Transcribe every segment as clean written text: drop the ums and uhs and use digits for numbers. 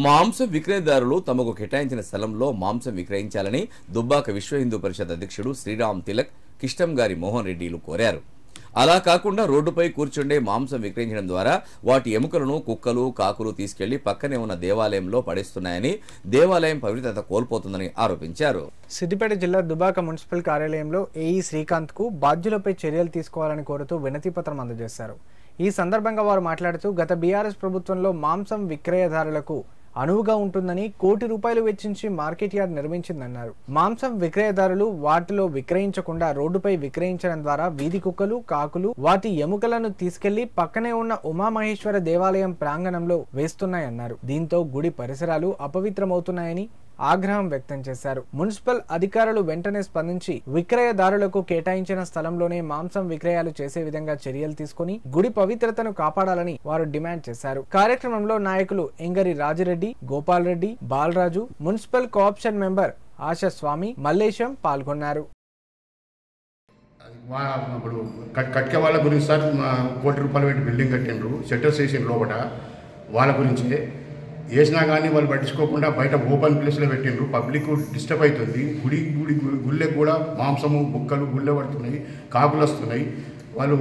మాంసం విక్రయదారులు తమకు కేటాయించిన స్థలంలో మాంసం విక్రయించాలని దుబ్బాక విశ్వ హిందూ పరిషత్ అధ్యక్షుడు శ్రీరామ్ తిలక్ కిష్టం గారి మోహన్ రెడ్డిలు కోరారు. అలా కాకుండా రోడ్డుపై కూర్చుండే మాంసం విక్రయించడం ద్వారా వాటి ఎముకలను కుక్కలు కాకులు తీసుకెళ్లి పక్కనే ఉన్న దేవాలయంలో పడేస్తున్నాయని, దేవాలయం పవిత్రత కోల్పోతుందని ఆరోపించారు. సిద్దిపేట జిల్లా దుబ్బాక మున్సిపల్ కార్యాలయంలో ఏఈ శ్రీకాంత్ కు బాధ్యులపై చర్యలు తీసుకోవాలని కోరుతూ వినతి పత్రం అందజేశారు. ఈ సందర్భంగా వారు మాట్లాడుతూ గత బీఆర్ఎస్ ప్రభుత్వంలో మాంసం విక్రయదారులకు అనువుగా ఉంటుందని ₹1 కోటి వెచ్చించి మార్కెట్ యార్డ్ నిర్మించిందన్నారు. మాంసం విక్రయదారులు వాటిలో విక్రయించకుండా రోడ్డుపై విక్రయించడం ద్వారా వీధి కుక్కలు కాకులు వాటి ఎముకలను తీసుకెళ్లి పక్కనే ఉన్న ఉమామహేశ్వర దేవాలయం ప్రాంగణంలో వేస్తున్నాయన్నారు. దీంతో గుడి పరిసరాలు అపవిత్రమవుతున్నాయని ఆగ్రహం వ్యక్తం చేశారు. మున్సిపల్ అధికారులు వెంటనే స్పందించి విక్రయదారులకు కేటాయించిన స్థలంలోనే మాంసం విక్రయాలు చేసే విధంగా చర్యలు తీసుకుని గుడి పవిత్రతను కాపాడాలని వారు డిమాండ్ చేశారు. కార్యక్రమంలో నాయకులు Engari Rajireddy, Gopal Reddy, Balaraju, municipal co-option member Asha Swamy, Mallesham పాల్గొన్నారు. ఇప్పుడు కట్కే వాళ్ళ గురించి సార్ ₹1 కోటి పెట్టి బిల్డింగ్ కట్టిండ్రు, షట్టర్స్ వేసిన లోపల వాళ్ళ గురించి వేసినా కానీ వాళ్ళు పట్టించుకోకుండా బయట ఓపెన్ ప్లేస్లో పెట్టిండ్రు. పబ్లిక్ డిస్టర్బ్ అవుతుంది. గుళ్ళకి కూడా మాంసము బుక్కలు గుళ్ళే పడుతున్నాయి, కాకులు వస్తున్నాయి. వాళ్ళు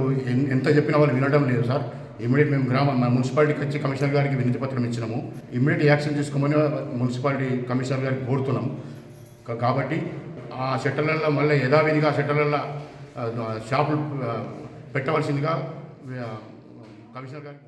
ఎంత చెప్పినా వాళ్ళు వినడం లేదు సార్. ఇమ్మీడియట్ మేము మున్సిపాలిటీకి వచ్చి కమిషనర్ గారికి వినతి పత్రం ఇచ్చినాము. ఇమ్మీడియట్ యాక్షన్ తీసుకోమని మున్సిపాలిటీ కమిషనర్ గారికి కోరుతున్నాం. కాబట్టి ఆ షట్టర్లలో మళ్ళీ యథావిధిగా షట్టర్లలో షాపులు పెట్టవలసిందిగా కమిషనర్ గారికి